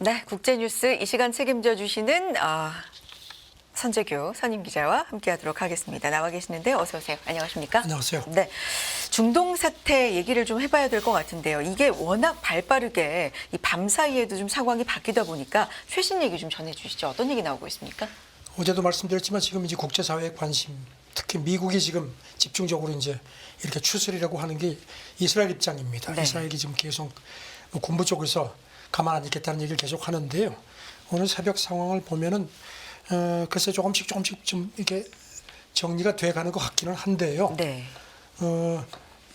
네, 국제뉴스 이 시간 책임져 주시는 선재규 선임 기자와 함께하도록 하겠습니다. 나와 계시는데 어서 오세요. 안녕하십니까? 안녕하세요. 네, 중동 사태 얘기를 좀 해봐야 될 것 같은데요. 이게 워낙 발빠르게 이 밤 사이에도 좀 상황이 바뀌다 보니까 최신 얘기 좀 전해주시죠. 어떤 얘기 나오고 있습니까? 어제도 말씀드렸지만 지금 이제 국제사회의 관심, 특히 미국이 지금 집중적으로 이제 이렇게 추스리려고 하는 게 이스라엘 입장입니다. 네. 이스라엘이 지금 계속 군부 쪽에서 가만 안 있겠다는 얘기를 계속 하는데요. 오늘 새벽 상황을 보면은 글쎄 조금씩 좀 이렇게 정리가 돼가는 것 같기는 한데요. 네.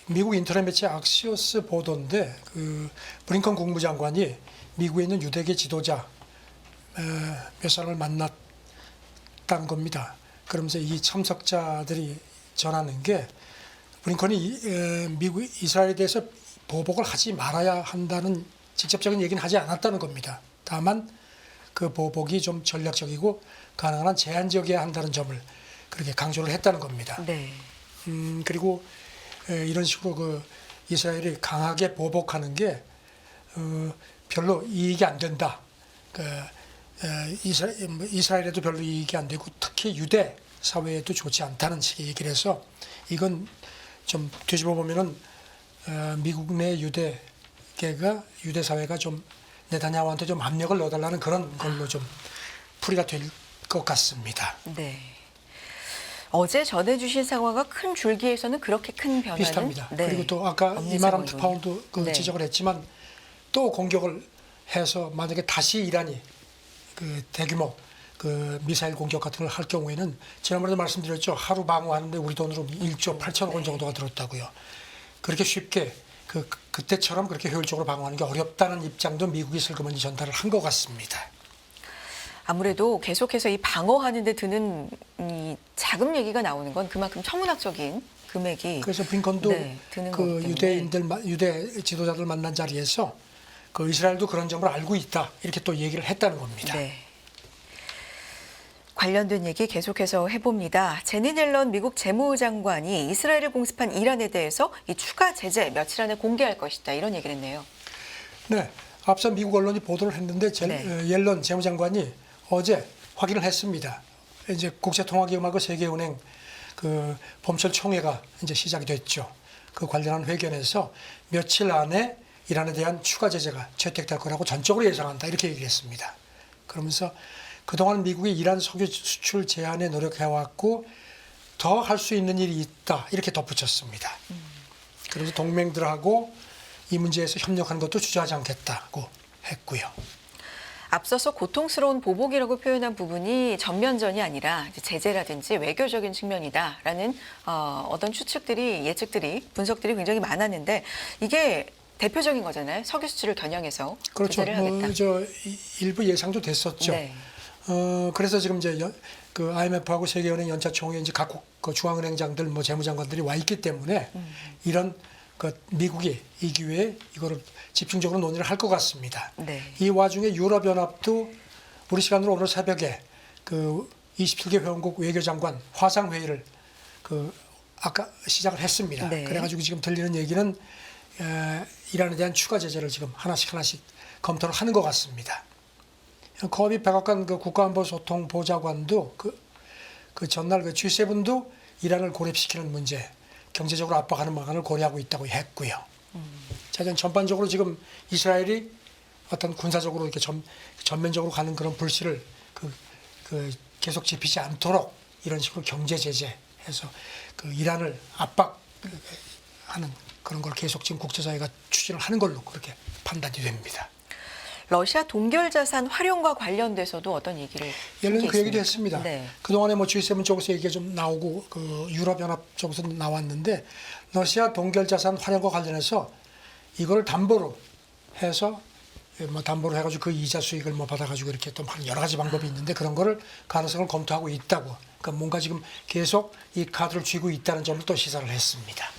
미국 인터넷 매체 악시오스 보도인데 그 브링컨 국무장관이 미국에 있는 유대계 지도자 몇 사람을 만났다는 겁니다. 그러면서 이 참석자들이 전하는 게 브링컨이 미국 이스라엘에 대해서 보복을 하지 말아야 한다는 직접적인 얘기는 하지 않았다는 겁니다. 다만 그 보복이 좀 전략적이고 가능한 한 제한적이어야 한다는 점을 그렇게 강조를 했다는 겁니다. 네. 그리고 이런 식으로 그 이스라엘이 강하게 보복하는 게 별로 이익이 안 된다. 이스라엘에도 별로 이익이 안 되고 특히 유대 사회에도 좋지 않다는 식의 얘기를 해서 이건 좀 뒤집어 보면은 미국 내 유대계가 유대 사회가 좀 네타냐후한테 좀 압력을 넣어달라는 그런 걸로 좀 풀이가 될 것 같습니다. 네. 어제 전해주신 상황과 큰 줄기에서는 그렇게 큰 변화는 비슷합니다. 네. 그리고 또 아까 없는 이마람트 상황이군요. 파운드 그 네. 지적을 했지만 또 공격을 해서 만약에 다시 이란이 그 대규모 그 미사일 공격 같은 걸 할 경우에는 지난번에도 말씀드렸죠. 하루 방어하는데 우리 돈으로 1조 8천억 원 정도가 들었다고요. 그렇게 쉽게 그때처럼 그렇게 효율적으로 방어하는 게 어렵다는 입장도 미국이 슬그머니 전달을 한 것 같습니다. 아무래도 계속해서 이 방어하는 데 드는 이 자금 얘기가 나오는 건 그만큼 천문학적인 금액이 그래서 빈컨도 네, 드는 거기 그 때문에. 유대 지도자들 만난 자리에서 그 이스라엘도 그런 점을 알고 있다 이렇게 또 얘기를 했다는 겁니다. 네. 관련된 얘기 계속해서 해봅니다. 제니 옐런 미국 재무장관이 이스라엘을 공습한 이란에 대해서 이 추가 제재 며칠 안에 공개할 것이다 이런 얘기를 했네요. 네, 앞서 미국 언론이 보도를 했는데 네. 옐런 재무장관이 어제 확인을 했습니다. 이제 국제통화기금하고 세계은행 그 봄철 총회가 이제 시작이 됐죠. 그 관련한 회견에서 며칠 안에 이란에 대한 추가 제재가 채택될 거라고 전적으로 예상한다 이렇게 얘기했습니다. 그러면서 그동안 미국이 이란 석유 수출 제한에 노력해왔고 더 할 수 있는 일이 있다 이렇게 덧붙였습니다. 그래서 동맹들하고 이 문제에서 협력하는 것도 주저하지 않겠다고 했고요. 앞서서 고통스러운 보복이라고 표현한 부분이 전면전이 아니라 이제 제재라든지 외교적인 측면이다라는 어떤 추측들이 예측들이 분석들이 굉장히 많았는데 이게 대표적인 거잖아요. 석유 수출을 겨냥해서 그렇죠. 제재를 하겠다. 일부 예상도 됐었죠. 네. 그래서 지금 이제 그 IMF하고 세계은행 연차 총회 이제 각국 그 중앙은행장들 뭐 재무장관들이 와 있기 때문에 이런 그 미국이 이 기회에 이거를 집중적으로 논의를 할 것 같습니다. 네. 이 와중에 유럽연합도 우리 시간으로 오늘 새벽에 그 27개 회원국 외교장관 화상 회의를 그 아까 시작을 했습니다. 네. 그래가지고 지금 들리는 얘기는 이란에 대한 추가 제재를 지금 하나씩 검토를 하는 것 같습니다. 거비 백악관 그 국가안보소통보좌관도 그 전날 그 G7도 이란을 고립시키는 문제, 경제적으로 압박하는 방안을 고려하고 있다고 했고요. 자, 전반적으로 지금 이스라엘이 어떤 군사적으로 이렇게 전면적으로 가는 그런 불씨를 계속 지피지 않도록 이런 식으로 경제 제재해서 그 이란을 압박하는 그런 걸 계속 지금 국제사회가 추진을 하는 걸로 그렇게 판단이 됩니다. 러시아 동결 자산 활용과 관련돼서도 어떤 얘기를 옐런은 그 얘기도 있습니까? 했습니다. 네. 그동안에 뭐 G7 쪽에서 얘기가 좀 나오고 그 유럽연합 쪽에서 나왔는데 러시아 동결 자산 활용과 관련해서 이걸 담보로 해서 뭐 담보로 해가지고 그 이자 수익을 뭐 받아가지고 이렇게 또 하는 여러 가지 방법이 있는데 그런 거를 가능성을 검토하고 있다고. 그러니까 뭔가 지금 계속 이 카드를 쥐고 있다는 점을 또 시사를 했습니다.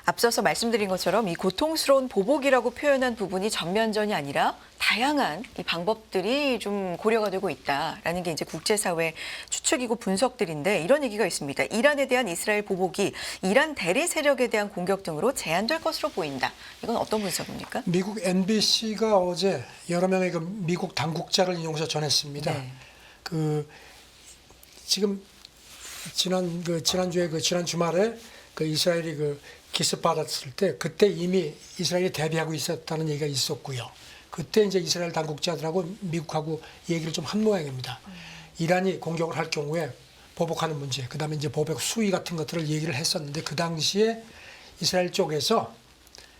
앞서서 말씀드린 것처럼 이 고통스러운 보복이라고 표현한 부분이 전면전이 아니라 다양한 이 방법들이 좀 고려가 되고 있다라는 게 이제 국제사회 추측이고 분석들인데 이런 얘기가 있습니다. 이란에 대한 이스라엘 보복이 이란 대리 세력에 대한 공격 등으로 제한될 것으로 보인다. 이건 어떤 분석입니까? 미국 MBC가 어제 여러 명의 그 미국 당국자를 인용해서 전했습니다. 네. 지금 지난 주말에 그 이스라엘이 그 기습 받았을 때 그때 이미 이스라엘이 대비하고 있었다는 얘기가 있었고요. 그때 이제 이스라엘 당국자들하고 미국하고 얘기를 좀 한 모양입니다. 이란이 공격을 할 경우에 보복하는 문제, 그다음에 이제 보복 수위 같은 것들을 얘기를 했었는데 그 당시에 이스라엘 쪽에서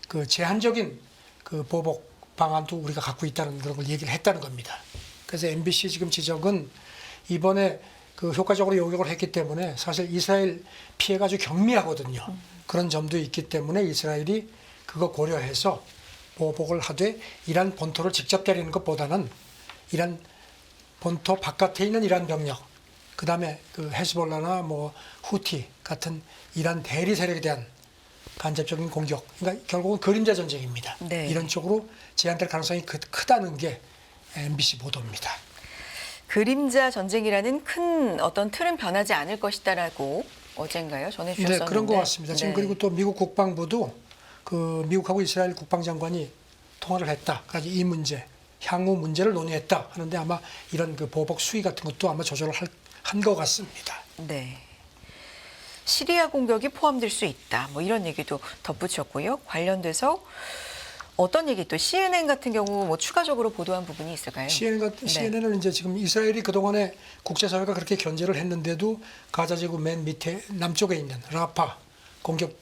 그 제한적인 그 보복 방안도 우리가 갖고 있다는 그런 걸 얘기를 했다는 겁니다. 그래서 MBC 지금 지적은 이번에 그 효과적으로 요격을 했기 때문에 사실 이스라엘 피해가 아주 경미하거든요. 그런 점도 있기 때문에 이스라엘이 그거 고려해서 보복을 하되 이란 본토를 직접 때리는 것보다는 이란 본토 바깥에 있는 이란 병력, 그다음에 그 헤즈볼라나 뭐 후티 같은 이란 대리 세력에 대한 간접적인 공격, 그러니까 결국은 그림자 전쟁입니다. 네. 이런 쪽으로 제한될 가능성이 크다는 게 MBC 보도입니다. 그림자 전쟁이라는 큰 어떤 틀은 변하지 않을 것이다라고 어젠가요? 전해주셨었는데. 네, 그런 것 같습니다. 지금 네. 그리고 또 미국 국방부도 그 미국하고 이스라엘 국방장관이 통화를 했다. 그래서 이 문제, 향후 문제를 논의했다 하는데 아마 이런 그 보복 수위 같은 것도 아마 조절을 한 것 같습니다. 네. 시리아 공격이 포함될 수 있다. 뭐 이런 얘기도 덧붙였고요. 관련돼서 어떤 얘기 또 CNN 같은 경우 뭐 추가적으로 보도한 부분이 있을까요? CNN은 이제 지금 이스라엘이 그동안에 국제사회가 그렇게 견제를 했는데도 가자지구 맨 밑에 남쪽에 있는 라파 공격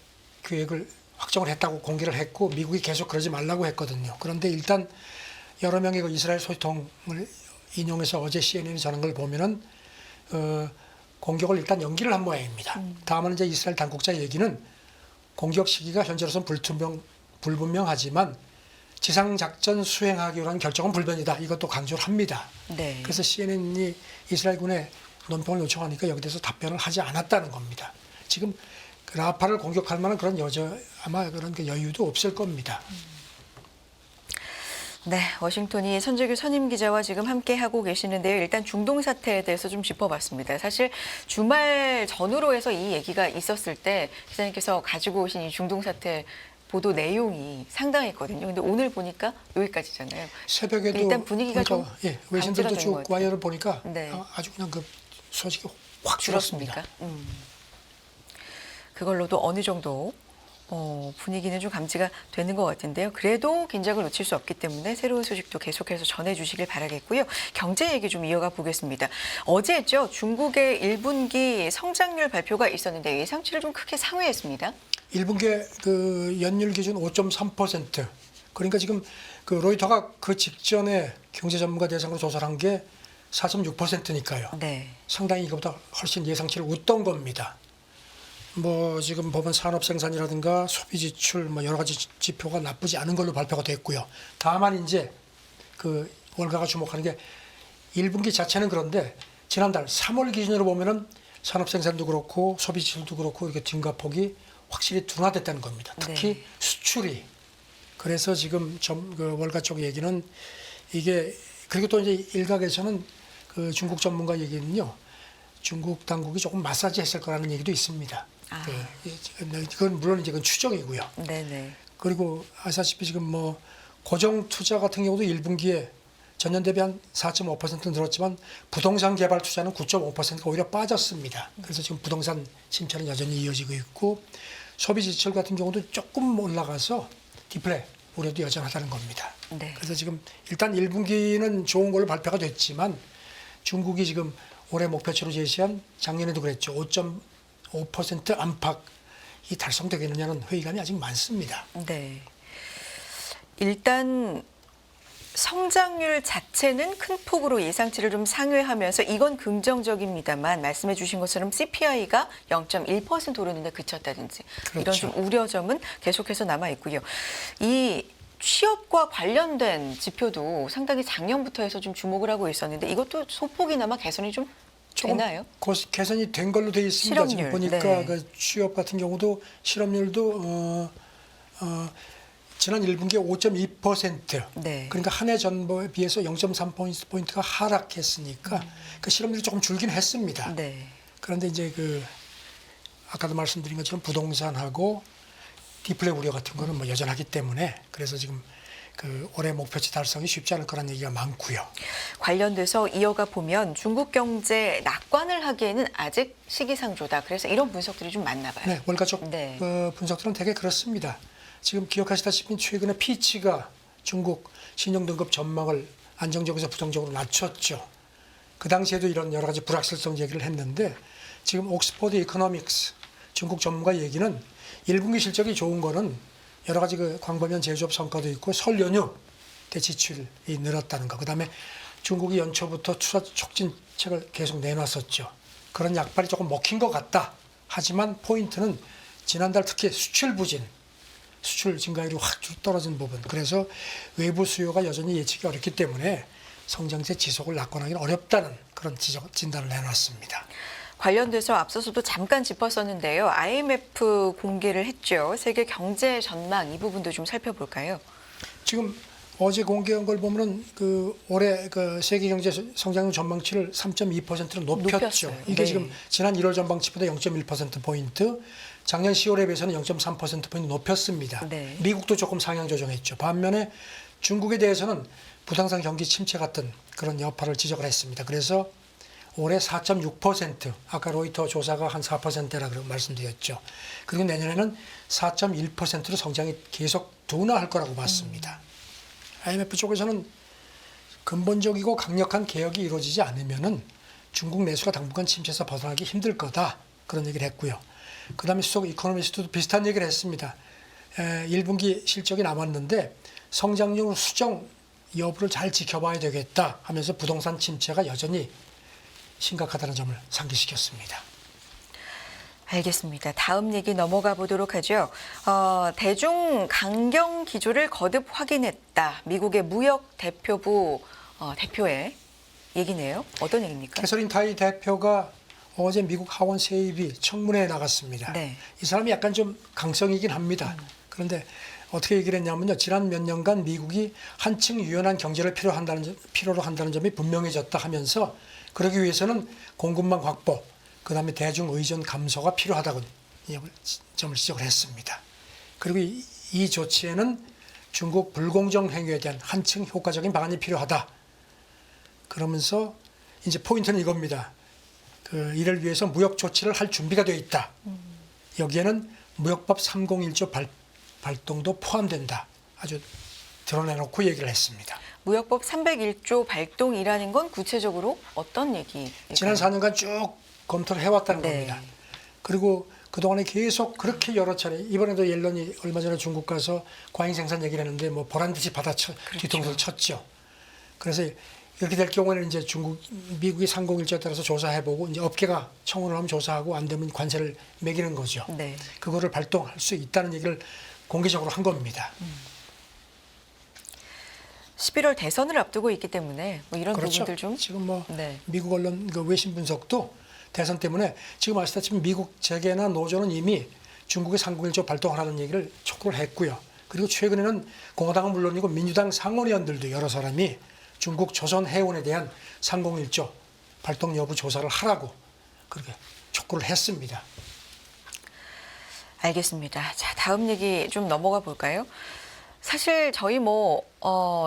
계획을 확정을 했다고 공개를 했고 미국이 계속 그러지 말라고 했거든요. 그런데 일단 여러 명의 그 이스라엘 소통을 인용해서 어제 CNN이 전한 걸 보면은 공격을 일단 연기를 한 모양입니다. 다만 이제 이스라엘 당국자 얘기는 공격 시기가 현재로서는 불분명하지만 지상작전 수행하기로 한 결정은 불변이다. 이것도 강조를 합니다. 네. 그래서 CNN이 이스라엘군의 논평을 요청하니까 여기 대해서 답변을 하지 않았다는 겁니다. 지금 그 라파를 공격할 만한 그런 아마 그런 그 여유도 없을 겁니다. 네, 워싱턴이 선재규 선임 기자와 지금 함께 하고 계시는데요. 일단 중동 사태에 대해서 좀 짚어봤습니다. 사실 주말 전후로 해서 이 얘기가 있었을 때 기자님께서 가지고 오신 이 중동 사태 보도 내용이 상당했거든요. 근데 오늘 보니까 여기까지잖아요. 새벽에도 일단 분위기가 좀 외신들도 강제가 쭉 된것 같아요. 와이어를 보니까 네. 아주 그냥 그 소식이 확 줄었습니다. 줄었습니까? 그걸로도 어느 정도 분위기는 좀 감지가 되는 것 같은데요. 그래도 긴장을 놓칠 수 없기 때문에 새로운 소식도 계속해서 전해주시길 바라겠고요. 경제 얘기 좀 이어가 보겠습니다. 어제죠. 중국의 1분기 성장률 발표가 있었는데 예상치를 좀 크게 상회했습니다. 1분기 그 연율 기준 5.3%. 그러니까 지금 그 로이터가 그 직전에 경제 전문가 대상으로 조사를 한 게 4.6%니까요. 네. 상당히 이거보다 훨씬 예상치를 웃던 겁니다. 뭐 지금 보면 산업 생산이라든가 소비 지출 뭐 여러 가지 지표가 나쁘지 않은 걸로 발표가 됐고요. 다만 이제 그 월가가 주목하는 게 1분기 자체는 그런데 지난달 3월 기준으로 보면은 산업 생산도 그렇고 소비 지출도 그렇고 이렇게 증가폭이 확실히 둔화됐다는 겁니다. 특히 네. 수출이. 그래서 지금 그 월가 쪽 얘기는 이게 그리고 또 이제 일각에서는 그 중국 전문가 얘기는요. 중국 당국이 조금 마사지했을 거라는 얘기도 있습니다. 그건 물론 이제 그건 추정이고요. 네네. 그리고 아시다시피 지금 뭐 고정 투자 같은 경우도 1분기에 전년 대비 한 4.5% 늘었지만 부동산 개발 투자는 9.5%가 오히려 빠졌습니다. 그래서 지금 부동산 침체는 여전히 이어지고 있고 소비 지출 같은 경우도 조금 올라가서 디플레 우려도 여전하다는 겁니다. 네. 그래서 지금 일단 1분기는 좋은 걸로 발표가 됐지만 중국이 지금 올해 목표치로 제시한 작년에도 그랬죠. 5.5% 안팎이 달성되겠느냐는 회의감이 아직 많습니다. 네. 일단 성장률 자체는 큰 폭으로 예상치를 좀 상회하면서 이건 긍정적입니다만 말씀해 주신 것처럼 CPI가 0.1% 오르는데 그쳤다든지 그렇죠. 이런 좀 우려점은 계속해서 남아 있고요. 이 취업과 관련된 지표도 상당히 작년부터 해서 좀 주목을 하고 있었는데 이것도 소폭이나마 개선이 좀 조금 되나요? 개선이 된 걸로 돼 있습니다. 지금 실업률, 보니까 네. 그 취업 같은 경우도 실업률도 지난 1분기에 5.2%. 네. 그러니까 한 해 전에 비해서 0.3포인트가 하락했으니까 그 실업률이 조금 줄긴 했습니다. 네. 그런데 이제 그 아까도 말씀드린 것처럼 부동산하고 디플레 우려 같은 거는 뭐 여전하기 때문에 그래서 지금 그 올해 목표치 달성이 쉽지 않을 거라는 얘기가 많고요. 관련돼서 이어가 보면 중국 경제 낙관을 하기에는 아직 시기상조다. 그래서 이런 분석들이 좀 많나 봐요. 네, 월가족 네. 분석들은 되게 그렇습니다. 지금 기억하시다시피 최근에 피치가 중국 신용등급 전망을 안정적에서 부정적으로 낮췄죠. 그 당시에도 이런 여러 가지 불확실성 얘기를 했는데 지금 옥스퍼드 이코노믹스 중국 전문가 얘기는 1분기 실적이 좋은 거는 여러 가지 그 광범위한 제조업 성과도 있고 설 연휴 대지출이 늘었다는 거. 그다음에 중국이 연초부터 투자 촉진책을 계속 내놨었죠. 그런 약발이 조금 먹힌 것 같다. 하지만 포인트는 지난달 특히 수출 부진, 수출 증가율이 확 떨어진 부분. 그래서 외부 수요가 여전히 예측이 어렵기 때문에 성장세 지속을 낙관하기는 어렵다는 그런 진단을 내놨습니다. 관련돼서 앞서서도 잠깐 짚었었는데요. IMF 공개를 했죠. 세계 경제 전망 이 부분도 좀 살펴볼까요? 지금 어제 공개한 걸 보면은 그 올해 그 세계 경제 성장률 전망치를 3.2%로 높였죠. 높였어요. 이게 네. 지금 지난 1월 전망치보다 0.1% 포인트, 작년 10월에 비해서는 0.3% 포인트 높였습니다. 네. 미국도 조금 상향 조정했죠. 반면에 중국에 대해서는 부동산 경기 침체 같은 그런 여파를 지적을 했습니다. 그래서 올해 4.6%, 아까 로이터 조사가 한 4%라고 말씀드렸죠. 그리고 내년에는 4.1%로 성장이 계속 둔화할 거라고 봤습니다. IMF 쪽에서는 근본적이고 강력한 개혁이 이루어지지 않으면은 중국 내수가 당분간 침체에서 벗어나기 힘들 거다. 그런 얘기를 했고요. 그다음에 수석 이코노미스트도 비슷한 얘기를 했습니다. 1분기 실적이 남았는데 성장률 수정 여부를 잘 지켜봐야 되겠다 하면서 부동산 침체가 여전히 심각하다는 점을 상기시켰습니다. 알겠습니다. 다음 얘기 넘어가 보도록 하죠. 대중 강경 기조를 거듭 확인했다. 미국의 무역 대표부 대표의 얘기네요. 어떤 얘기입니까? 캐서린 타이 대표가 어제 미국 하원 세입이 청문회에 나갔습니다. 네. 이 사람이 약간 좀 강성이긴 합니다. 그런데 어떻게 얘기를 했냐면요. 지난 몇 년간 미국이 한층 유연한 경제를 필요로 한다는 점이 분명해졌다 하면서 그러기 위해서는 공급망 확보, 그다음에 대중 의존 감소가 필요하다고 점을 지적을 했습니다. 그리고 이 조치에는 중국 불공정 행위에 대한 한층 효과적인 방안이 필요하다. 그러면서 이제 포인트는 이겁니다. 이를 위해서 무역 조치를 할 준비가 되어 있다. 여기에는 무역법 301조 발동도 포함된다. 아주 드러내놓고 얘기를 했습니다. 무역법 301조 발동이라는 건 구체적으로 어떤 얘기일까요? 지난 4년간 쭉 검토를 해왔다는 네. 겁니다. 그리고 그동안에 계속 그렇게 여러 차례, 이번에도 옐런이 얼마 전에 중국 가서 과잉 생산 얘기를 했는데 뭐 보란듯이 뒤통수를 쳤죠. 그래서 이렇게 될 경우에는 이제 미국이 301조에 따라서 조사해보고 이제 업계가 청원을 하면 조사하고 안 되면 관세를 매기는 거죠. 네. 그거를 발동할 수 있다는 얘기를 공개적으로 한 겁니다. 11월 대선을 앞두고 있기 때문에 뭐 이런 그렇죠. 부분들 좀 지금 뭐 네. 미국 언론 그 외신 분석도 대선 때문에 지금 아시다시피 미국 재계나 노조는 이미 중국의 301조 발동하라는 얘기를 촉구를 했고요. 그리고 최근에는 공화당은 물론이고 민주당 상원의원들도 여러 사람이 중국 조선 해운에 대한 301조 발동 여부 조사를 하라고 그렇게 촉구를 했습니다. 알겠습니다. 자, 다음 얘기 좀 넘어가 볼까요? 사실 저희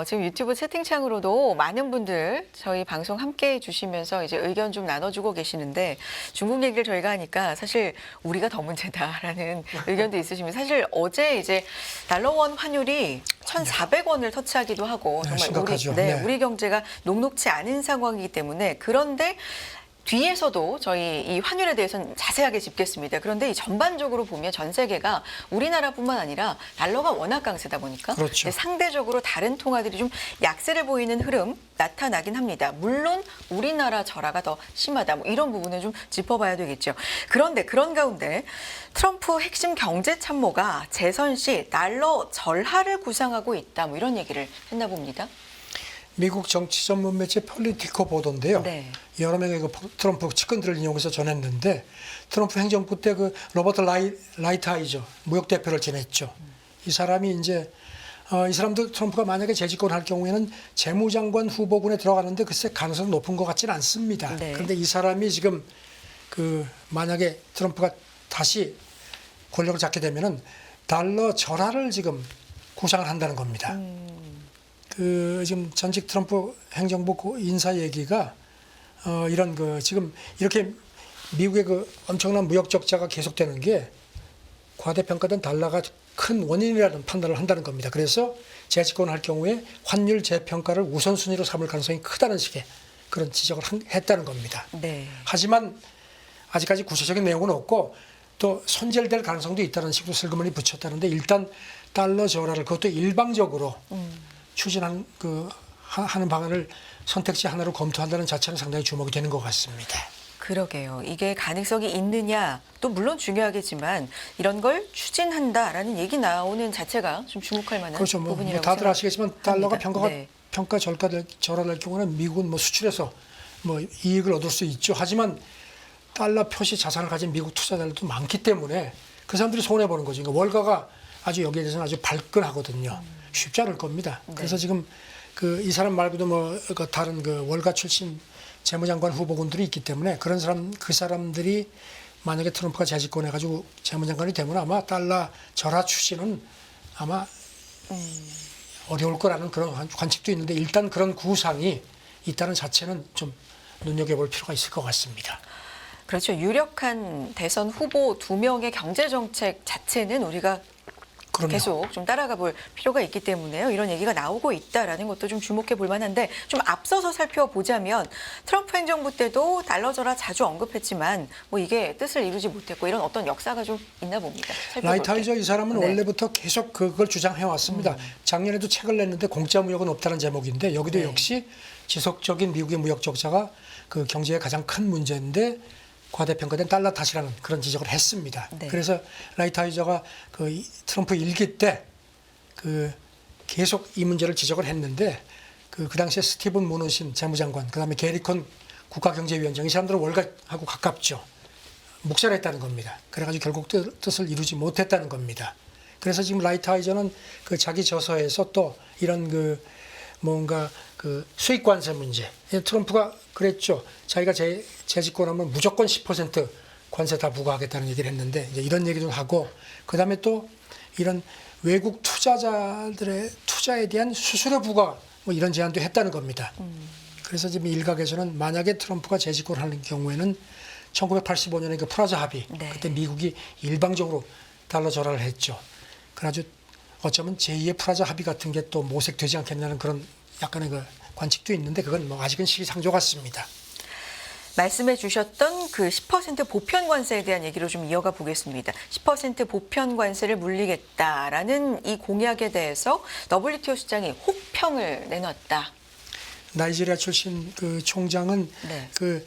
지금 유튜브 채팅창으로도 많은 분들 저희 방송 함께 해주시면서 이제 의견 좀 나눠주고 계시는데 중국 얘기를 저희가 하니까 사실 우리가 더 문제다라는 의견도 있으시면 사실 어제 이제 달러원 환율이 1,400원을 터치하기도 하고 네, 정말 심각하죠. 네, 네. 우리 경제가 녹록지 않은 상황이기 때문에 그런데 뒤에서도 저희 이 환율에 대해서는 자세하게 짚겠습니다. 그런데 이 전반적으로 보면 전 세계가 우리나라뿐만 아니라 달러가 워낙 강세다 보니까 그렇죠. 상대적으로 다른 통화들이 좀 약세를 보이는 흐름 나타나긴 합니다. 물론 우리나라 절하가 더 심하다. 뭐 이런 부분은 좀 짚어봐야 되겠죠. 그런데 그런 가운데 트럼프 핵심 경제 참모가 재선 시 달러 절하를 구상하고 있다. 뭐 이런 얘기를 했나 봅니다. 미국 정치 전문 매체 폴리티코 보도인데요. 네. 여러 명의 그 트럼프 측근들을 인용해서 전했는데 트럼프 행정부 때 그 로버트 라이트하이저 무역 대표를 지냈죠. 이 사람이 이제 이 사람도 트럼프가 만약에 재집권할 경우에는 재무장관 후보군에 들어가는데 글쎄 가능성이 높은 것 같지는 않습니다. 네. 그런데 이 사람이 지금 그 만약에 트럼프가 다시 권력을 잡게 되면은 달러 절하를 지금 구상을 한다는 겁니다. 그 지금 전직 트럼프 행정부 그 인사 얘기가 이런 그 지금 이렇게 미국의 그 엄청난 무역 적자가 계속되는 게 과대평가된 달러가 큰 원인이라는 판단을 한다는 겁니다. 그래서 재집권을 할 경우에 환율 재평가를 우선순위로 삼을 가능성이 크다는 식의 그런 지적을 했다는 겁니다. 네. 하지만 아직까지 구체적인 내용은 없고 또 손절될 가능성도 있다는 식으로 슬그머니 붙였다는데 일단 달러 절하를 그것도 일방적으로 추진한 그 하는 방안을 선택지 하나로 검토한다는 자체는 상당히 주목이 되는 것 같습니다. 그러게요. 이게 가능성이 있느냐, 또 물론 중요하겠지만 이런 걸 추진한다라는 얘기 나오는 자체가 좀 주목할 만한 그렇죠. 부분이라고 다들 아시겠지만 달러가 생각합니다. 평가 절하될 경우는 미국은 뭐 수출해서 뭐 이익을 얻을 수 있죠. 하지만 달러 표시 자산을 가진 미국 투자자들도 많기 때문에 그 사람들이 손해 보는 거죠. 그러니까 월가가 아주 여기에 대해서는 아주 발끈하거든요. 쉽지 않을 겁니다. 그래서 지금 그 이 사람 말고도 뭐 그 다른 그 월가 출신 재무장관 후보군들이 있기 때문에 그 사람들이 만약에 트럼프가 재집권해 가지고 재무장관이 되면 아마 달러 절하 추진은 아마 어려울 거라는 그런 관측도 있는데 일단 그런 구상이 있다는 자체는 좀 눈여겨볼 필요가 있을 것 같습니다. 그렇죠. 유력한 대선 후보 2명의 경제 정책 자체는 우리가 그럼요. 계속 좀 따라가 볼 필요가 있기 때문에요. 이런 얘기가 나오고 있다라는 것도 좀 주목해 볼 만한데 좀 앞서서 살펴보자면 트럼프 행정부 때도 달러 절하 자주 언급했지만 뭐 이게 뜻을 이루지 못했고 이런 어떤 역사가 좀 있나 봅니다. 라이트하이저 이 사람은 네. 원래부터 계속 그걸 주장해 왔습니다. 작년에도 책을 냈는데 공짜 무역은 없다는 제목인데 여기도 네. 역시 지속적인 미국의 무역 적자가 그 경제의 가장 큰 문제인데 과대평가된 달러 탓이라는 그런 지적을 했습니다. 네. 그래서 라이트하이저가 그 트럼프 일기 때 그 계속 이 문제를 지적을 했는데 그 당시에 스티븐 무누신 재무장관, 그다음에 게리콘 국가경제위원장 이 사람들은 월가하고 가깝죠. 묵살했다는 겁니다. 그래가지고 결국 뜻을 이루지 못했다는 겁니다. 그래서 지금 라이트하이저는 그 자기 저서에서 또 이런 그 뭔가 그 수익 관세 문제, 트럼프가 그랬죠. 자기가 재집권하면 무조건 10% 관세 다 부과하겠다는 얘기를 했는데 이제 이런 얘기도 하고 그다음에 또 이런 외국 투자자들의 투자에 대한 수수료 부과 뭐 이런 제안도 했다는 겁니다. 그래서 지금 일각에서는 만약에 트럼프가 재집권하는 경우에는 1985년에 그 프라자 합의 네. 그때 미국이 일방적으로 달러 절하를 했죠. 그래가지고 어쩌면 제2의 프라자 합의 같은 게 또 모색되지 않겠냐는 그런 약간의 그 관측도 있는데 그건 뭐 아직은 시기상조 같습니다. 말씀해 주셨던 그 10% 보편 관세에 대한 얘기로 좀 이어가 보겠습니다. 10% 보편 관세를 물리겠다라는 이 공약에 대해서 WTO 수장이 혹평을 내놨다. 나이지리아 출신 그 총장은 네. 그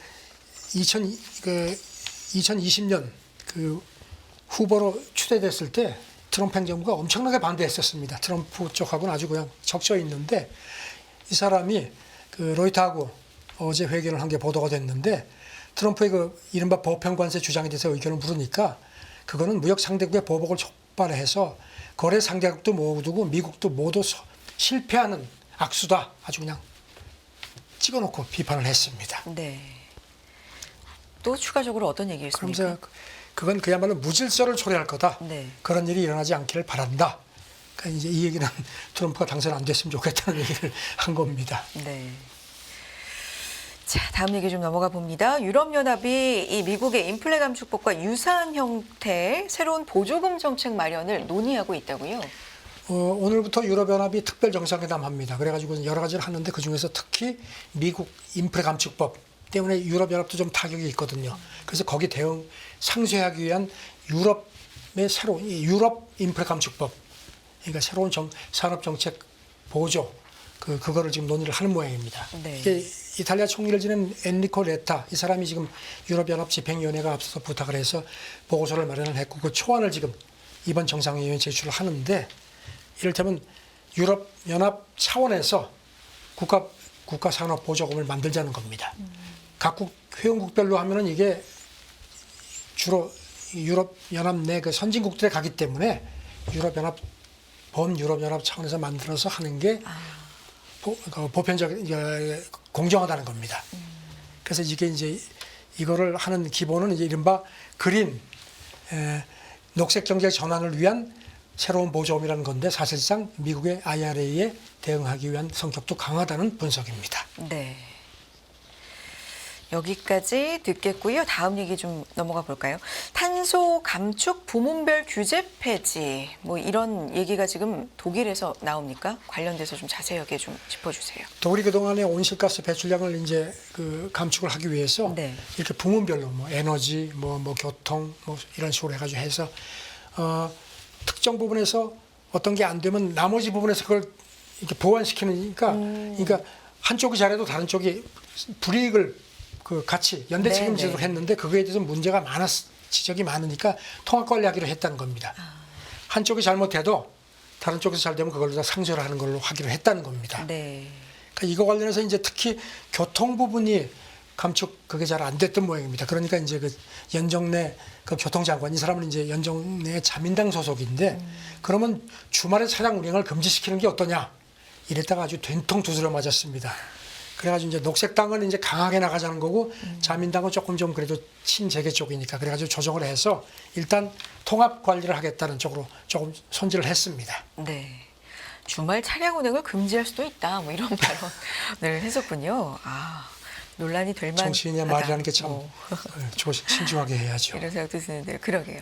2020년 그 후보로 추대됐을 때 트럼프 행정부가 엄청나게 반대했었습니다. 트럼프 쪽하고는 아주 그냥 적셔 있는데 이 사람이 그 로이터하고 어제 회견을 한 게 보도가 됐는데 트럼프의 그 이른바 보편 관세 주장에 대해서 의견을 물으니까 그거는 무역 상대국의 보복을 촉발해서 거래 상대국도 모두고 미국도 모두 실패하는 악수다. 아주 그냥 찍어놓고 비판을 했습니다. 네. 또 추가적으로 어떤 얘기였습니까? 그러면서 그건 그야말로 무질서를 초래할 거다. 네. 그런 일이 일어나지 않기를 바란다. 그러니까 이제 이 얘기는 트럼프가 당선 안 됐으면 좋겠다는 얘기를 한 겁니다. 네. 자, 다음 얘기 좀 넘어가 봅니다. 유럽연합이 이 미국의 인플레 감축법과 유사한 형태의 새로운 보조금 정책 마련을 논의하고 있다고요? 오늘부터 유럽연합이 특별 정상회담 합니다. 그래가지고 여러 가지를 하는데 그중에서 특히 미국 인플레 감축법 때문에 유럽연합도 좀 타격이 있거든요. 그래서 거기 대응 상쇄하기 위한 유럽의 새로운 유럽 인플레 감축법, 그러니까 새로운 산업 정책 보조 그거를 지금 논의를 하는 모양입니다. 네. 이게 이탈리아 총리를 지낸 엔리코 레타 이 사람이 지금 유럽연합 집행위원회가 앞서서 부탁을 해서 보고서를 마련을 했고 그 초안을 지금 이번 정상회의에 제출을 하는데 이를테면 유럽연합 차원에서 국가 산업 보조금을 만들자는 겁니다. 각국 회원국별로 하면은 이게 주로 유럽 연합 내 그 선진국들에 가기 때문에 유럽연합 범유럽연합 차원에서 만들어서 하는 게 보편적 공정하다는 겁니다. 그래서 이게 이제 이거를 하는 기본은 이제 이른바 그린 녹색 경제 전환을 위한 새로운 보조금이라는 건데 사실상 미국의 IRA에 대응하기 위한 성격도 강하다는 분석입니다. 네. 여기까지 듣겠고요. 다음 얘기 좀 넘어가 볼까요? 탄소 감축 부문별 규제 폐지 뭐 이런 얘기가 지금 독일에서 나옵니까? 관련돼서 좀 자세하게 좀 짚어주세요. 독일이 그동안에 온실가스 배출량을 이제 그 감축을 하기 위해서 네. 이렇게 부문별로 뭐 에너지, 뭐 교통, 뭐 이런 식으로 해가지고 해서 특정 부분에서 어떤 게 안 되면 나머지 부분에서 그걸 이렇게 보완시키니까, 그러니까 한쪽이 잘해도 다른 쪽이 불이익을 그 같이 연대 책임 제도로 했는데 그거에 대해서 문제가 지적이 많으니까 통합 관리하기로 했다는 겁니다. 한쪽이 잘못해도 다른 쪽에서 잘 되면 그걸로 다 상쇄를 하는 걸로 하기로 했다는 겁니다. 네. 그러니까 이거 관련해서 이제 특히 교통 부분이 감축 그게 잘 안 됐던 모양입니다. 그러니까 이제 그 연정내 그 교통장관 이 사람은 이제 연정내 자민당 소속인데 그러면 주말에 차량 운행을 금지시키는 게 어떠냐 이랬다가 아주 된통 두드려 맞았습니다. 그래가지고 이제 녹색당은 이제 강하게 나가자는 거고 자민당은 조금 좀 그래도 친재계 쪽이니까 그래가지고 조정을 해서 일단 통합 관리를 하겠다는 쪽으로 조금 손질을 했습니다. 네. 주말 차량 운행을 금지할 수도 있다. 뭐 이런 발언을 했었군요. 논란이 될 만하다. 정치인의 말이라는 게 참 신중하게 해야죠. 이런 생각도 드는데요. 그러게요.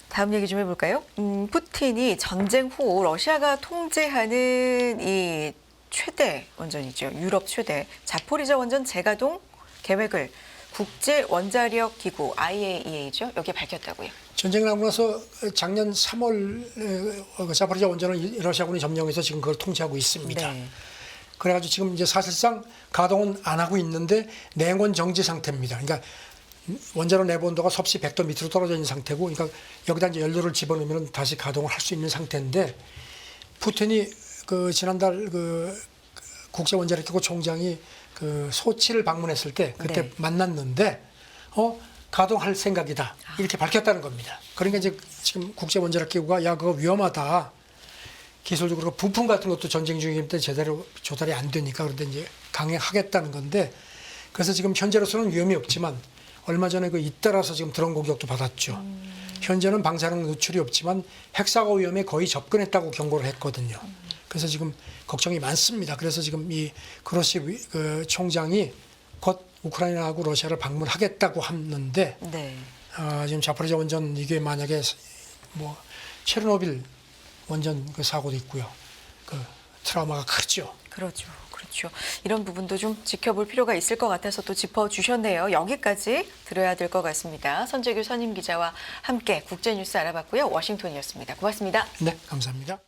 다음 얘기 좀 해볼까요? 푸틴이 전쟁 후 러시아가 통제하는 이 최대 원전이죠. 유럽 최대 자포리자 원전 재가동 계획을 국제 원자력 기구 IAEA죠. 여기에 밝혔다고요. 전쟁 나고 나서 작년 3월 자포리자 원전을 러시아군이 점령해서 지금 그걸 통제하고 있습니다. 네. 그래가지고 지금 이제 사실상 가동은 안 하고 있는데 냉원 정지 상태입니다. 그러니까 원자로 내부 온도가 섭씨 100도 밑으로 떨어져 있는 상태고, 그러니까 여기다 이제 연료를 집어넣으면 다시 가동을 할 수 있는 상태인데, 푸틴이 그 지난달 그 국제 원자력 기구 총장이 그 소치를 방문했을 때 그때 만났는데 가동할 생각이다 이렇게 밝혔다는 겁니다. 그러니까 이제 지금 국제 원자력 기구가 야 그거 위험하다. 기술적으로 부품 같은 것도 전쟁 중이기 때문에 제대로 조달이 안 되니까 그런데 이제 강행하겠다는 건데, 그래서 지금 현재로서는 위험이 없지만 얼마 전에 그 잇따라서 지금 드론 공격도 받았죠. 현재는 방사능 누출이 없지만 핵사고 위험에 거의 접근했다고 경고를 했거든요. 그래서 지금 걱정이 많습니다. 그래서 지금 이 그로시 그 총장이 곧 우크라이나하고 러시아를 방문하겠다고 하는데 지금 자포리자 원전 이게 만약에 뭐 체르노빌 원전 그 사고도 있고요. 그 트라우마가 크죠. 그렇죠. 이런 부분도 좀 지켜볼 필요가 있을 것 같아서 또 짚어주셨네요. 여기까지 들어야 될 것 같습니다. 선재규 선임 기자와 함께 국제뉴스 알아봤고요. 워싱턴이었습니다. 고맙습니다. 네, 감사합니다.